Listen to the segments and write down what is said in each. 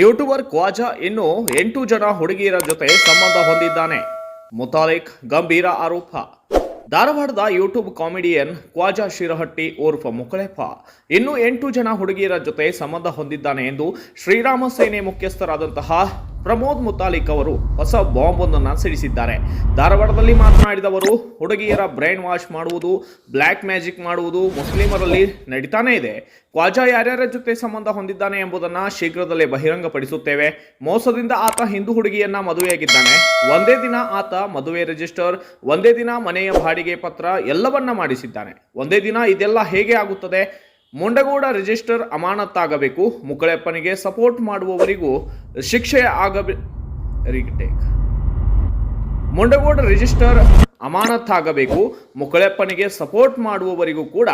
YouTuber Khawaja ಇನ್ನು 8 ಜನ ಹುಡುಗಿಯರ ಜೊತೆ ಸಂಬಂಧ ಹೊಂದಿದ್ದಾನೆ. ಮುತಾಲಿಕ್ ಗಂಭೀರ ಆರೋಪ. ಧಾರವಾಡದ ಯೂಟ್ಯೂಬ್ ಕಾಮಿಡಿಯನ್ ಕ್ವಾಜಾ ಶಿರಹಟ್ಟಿ ಉರ್ಫ್ ಮುಕಳೆಪ್ಪ ಇನ್ನು 8 ಜನ ಹುಡುಗಿಯರ ಜೊತೆ ಸಂಬಂಧ ಹೊಂದಿದ್ದಾನೆ ಎಂದು ಶ್ರೀರಾಮ ಸೇನೆ ಮುಖ್ಯಸ್ಥರಾದಂತಹ ಪ್ರಮೋದ್ ಮುತಾಲಿಕ್ ಅವರು ಹೊಸ ಬಾಂಬ್ ಒಂದನ್ನು ಸಿಡಿಸಿದ್ದಾರೆ. ಧಾರವಾಡದಲ್ಲಿ ಮಾತನಾಡಿದವರು, ಹುಡುಗಿಯರ ಬ್ರೈನ್ ವಾಶ್ ಮಾಡುವುದು, ಬ್ಲ್ಯಾಕ್ ಮ್ಯಾಜಿಕ್ ಮಾಡುವುದು ಮುಸ್ಲಿಮರಲ್ಲಿ ನಡೀತಾನೆ ಇದೆ. ಕ್ವಾಜಾ ಯಾರ್ಯಾರ ಜೊತೆ ಸಂಬಂಧ ಹೊಂದಿದ್ದಾನೆ ಎಂಬುದನ್ನು ಶೀಘ್ರದಲ್ಲೇ ಬಹಿರಂಗಪಡಿಸುತ್ತೇವೆ. ಮೋಸದಿಂದ ಆತ ಹಿಂದೂ ಹುಡುಗಿಯನ್ನ ಮದುವೆಯಾಗಿದ್ದಾನೆ. ಒಂದೇ ದಿನ ಆತ ಮದುವೆ ರಿಜಿಸ್ಟರ್, ಒಂದೇ ದಿನ ಮನೆಯ ಬಾಡಿಗೆ ಪತ್ರ ಎಲ್ಲವನ್ನ ಮಾಡಿಸಿದ್ದಾನೆ. ಒಂದೇ ದಿನ ಇದೆಲ್ಲ ಹೇಗೆ ಆಗುತ್ತದೆ? ಮುಂಡಗೋಡ ರಿಜಿಸ್ಟರ್ ಅಮಾನತ್ತಾಗಬೇಕು. ಮುಕಳೆಪ್ಪನಿಗೆ ಸಪೋರ್ಟ್ ಮಾಡುವವರಿಗೂ ಶಿಕ್ಷೆ ಮುಂಡಗೋಡ ರಿಜಿಸ್ಟರ್ ಅಮಾನತ್ತಾಗಬೇಕು. ಮುಕಳೆಪ್ಪನಿಗೆ ಸಪೋರ್ಟ್ ಮಾಡುವವರಿಗೂ ಕೂಡ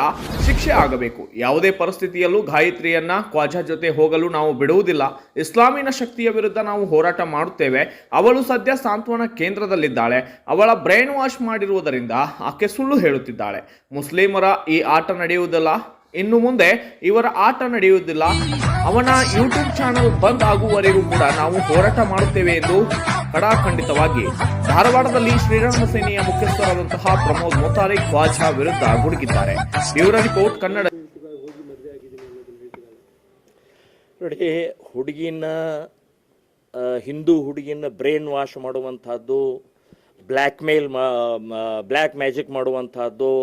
ಶಿಕ್ಷೆ ಆಗಬೇಕು. ಯಾವುದೇ ಪರಿಸ್ಥಿತಿಯಲ್ಲೂ ಗಾಯತ್ರಿಯನ್ನ ಕ್ವಾಜಾ ಜೊತೆ ಹೋಗಲು ನಾವು ಬಿಡುವುದಿಲ್ಲ. ಇಸ್ಲಾಮಿನ ಶಕ್ತಿಯ ವಿರುದ್ಧ ನಾವು ಹೋರಾಟ ಮಾಡುತ್ತೇವೆ. ಅವಳು ಸದ್ಯ ಸಾಂತ್ವನ ಕೇಂದ್ರದಲ್ಲಿದ್ದಾಳೆ. ಅವಳ ಬ್ರೈನ್ ವಾಶ್ ಮಾಡಿರುವುದರಿಂದ ಆಕೆ ಸುಳ್ಳು ಹೇಳುತ್ತಿದ್ದಾಳೆ. ಮುಸ್ಲಿಮರ ಈ ಆಟ ನಡೆಯುವುದಿಲ್ಲ. ಇನ್ನು ಮುಂದೆ ಇವರ ಆಟ ನಡೆಯುವುದಿಲ್ಲ. ಅವನ ಯೂಟ್ಯೂಬ್ ಚಾನಲ್ ಬಂದ್ ಆಗುವವರೆಗೂ ಕೂಡ ನಾವು ಹೋರಾಟ ಮಾಡುತ್ತೇವೆ ಎಂದು ಖಡಾಖಂಡಿತವಾಗಿ ಧಾರವಾಡದಲ್ಲಿ ಶ್ರೀರಾಮ ಸೇನೆಯ ಮುಖ್ಯಸ್ಥರಾದಂತಹ ಪ್ರಮೋದ್ ಮುತಾಲಿಕ್ ಕ್ವಾಜಾ ವಿರುದ್ಧ ಗುಡುಗಿದ್ದಾರೆ. Bureau report Kannada. ನೋಡಿ, ಹಿಂದೂ ಹುಡುಗಿನ ಬ್ರೈನ್ ವಾಶ್ ಮಾಡುವಂಥದ್ದು, ಬ್ಲ್ಯಾಕ್ ಮ್ಯಾಜಿಕ್ ಮಾಡುವಂಥದ್ದು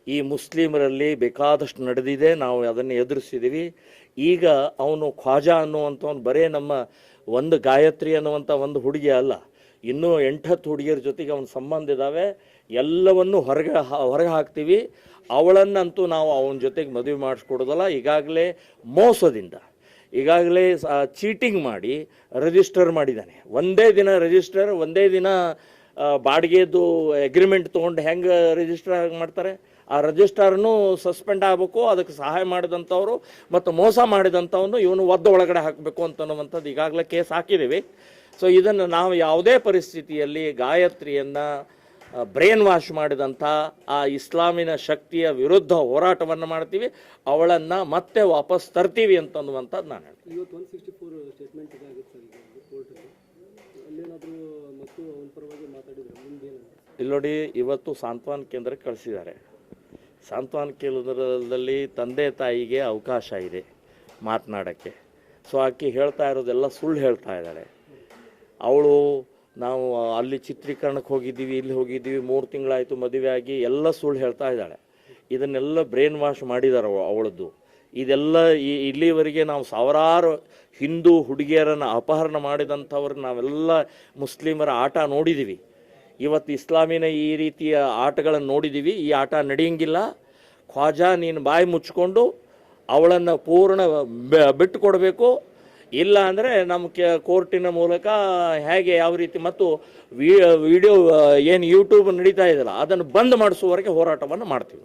ಈ ಮುಸ್ಲಿಮರಲ್ಲಿ ಬೇಕಾದಷ್ಟು ನಡೆದಿದೆ. ನಾವು ಅದನ್ನು ಎದುರಿಸಿದ್ದೀವಿ. ಈಗ ಅವನು ಖ್ವಾಜಾ ಅನ್ನುವಂಥವನು ಬರೇ ನಮ್ಮ ಒಂದು ಗಾಯತ್ರಿ ಅನ್ನುವಂಥ ಒಂದು ಹುಡುಗಿ ಅಲ್ಲ, ಇನ್ನೂ 8-10 ಹುಡುಗಿಯರ ಜೊತೆಗೆ ಅವನ ಸಂಬಂಧ ಇದ್ದಾವೆ. ಎಲ್ಲವನ್ನು ಹೊರಗೆ ಹಾಕ್ತೀವಿ. ಅವಳನ್ನಂತೂ ನಾವು ಅವನ ಜೊತೆಗೆ ಮದುವೆ ಮಾಡಿಸ್ಕೊಡೋದಲ್ಲ. ಈಗಾಗಲೇ ಮೋಸದಿಂದ, ಈಗಾಗಲೇ ಚೀಟಿಂಗ್ ಮಾಡಿ ರಿಜಿಸ್ಟರ್ ಮಾಡಿದ್ದಾನೆ. ಒಂದೇ ದಿನ ರಿಜಿಸ್ಟರ್, ಒಂದೇ ದಿನ ಬಾಡಿಗೆದು ಅಗ್ರಿಮೆಂಟ್ ತೊಗೊಂಡು ಹೆಂಗೆ ರಿಜಿಸ್ಟರ್ ಮಾಡ್ತಾರೆ? ಆ ರಿಜಿಸ್ಟರ್ನು ಸಸ್ಪೆಂಡ್ ಆಗಬೇಕು. ಅದಕ್ಕೆ ಸಹಾಯ ಮಾಡಿದಂಥವ್ರು ಮತ್ತು ಮೋಸ ಮಾಡಿದಂಥವನು ಇವನು ಒಳಗಡೆ ಹಾಕಬೇಕು ಅಂತನ್ನುವಂಥದ್ದು ಈಗಾಗಲೇ ಕೇಸ್ ಹಾಕಿದ್ದೀವಿ. ಸೊ ಇದನ್ನು ನಾವು ಯಾವುದೇ ಪರಿಸ್ಥಿತಿಯಲ್ಲಿ ಗಾಯತ್ರಿಯನ್ನು ಬ್ರೈನ್ ವಾಶ್ ಮಾಡಿದಂಥ ಆ ಇಸ್ಲಾಮಿನ ಶಕ್ತಿಯ ವಿರುದ್ಧ ಹೋರಾಟವನ್ನು ಮಾಡ್ತೀವಿ. ಅವಳನ್ನು ಮತ್ತೆ ವಾಪಸ್ ತರ್ತೀವಿ ಅಂತನ್ನುವಂಥದ್ದು ನಾನು ಹೇಳ್ತೀನಿ. ಇಲ್ಲಿ ನೋಡಿ, ಇವತ್ತು ಸಾಂತ್ವನ ಕೇಂದ್ರಕ್ಕೆ ಕಳಿಸಿದ್ದಾರೆ. ಸಾಂತ್ವನ ಕೇಂದ್ರದಲ್ಲಿ ತಂದೆ ತಾಯಿಗೆ ಅವಕಾಶ ಇದೆ ಮಾತನಾಡೋಕ್ಕೆ. ಸೊ ಆಕೆ ಹೇಳ್ತಾ ಇರೋದೆಲ್ಲ ಸುಳ್ಳು ಹೇಳ್ತಾ ಇದ್ದಾಳೆ. ಅವಳು ನಾವು ಅಲ್ಲಿ ಚಿತ್ರೀಕರಣಕ್ಕೆ ಹೋಗಿದ್ದೀವಿ, ಇಲ್ಲಿ ಹೋಗಿದ್ದೀವಿ, 3 ತಿಂಗಳಾಯಿತು ಮದುವೆ ಆಗಿ, ಎಲ್ಲ ಸುಳ್ಳು ಹೇಳ್ತಾ ಇದ್ದಾಳೆ. ಇದನ್ನೆಲ್ಲ ಬ್ರೈನ್ ವಾಶ್ ಮಾಡಿದ್ದಾರೆ ಅವಳದ್ದು. ಇದೆಲ್ಲ ಇಲ್ಲಿವರೆಗೆ ನಾವು ಸಾವಿರಾರು ಹಿಂದೂ ಹುಡುಗಿಯರನ್ನು ಅಪಹರಣ ಮಾಡಿದಂಥವ್ರು ನಾವೆಲ್ಲ ಮುಸ್ಲಿಮರ ಆಟ ನೋಡಿದ್ದೀವಿ. ಇವತ್ತು ಇಸ್ಲಾಮಿನ ಈ ರೀತಿಯ ಆಟಗಳನ್ನು ನೋಡಿದ್ದೀವಿ. ಈ ಆಟ ನಡೆಯಂಗಿಲ್ಲ. ಖ್ವಾಜಾ, ನೀನು ಬಾಯಿ ಮುಚ್ಕೊಂಡು ಅವಳನ್ನು ಪೂರ್ಣ ಬಿಟ್ಟು ಕೊಡಬೇಕು. ಇಲ್ಲ ಅಂದರೆ ನಮ್ಮ ಕೋರ್ಟಿನ ಮೂಲಕ ಹೇಗೆ ಯಾವ ರೀತಿ ಮತ್ತು ವಿಡಿಯೋ ಏನು ಯೂಟ್ಯೂಬ್ ನಡೀತಾ ಇದೆಯಲ್ಲ ಅದನ್ನು ಬಂದ್ ಮಾಡಿಸುವವರೆಗೆ ಹೋರಾಟವನ್ನು ಮಾಡ್ತೀವಿ.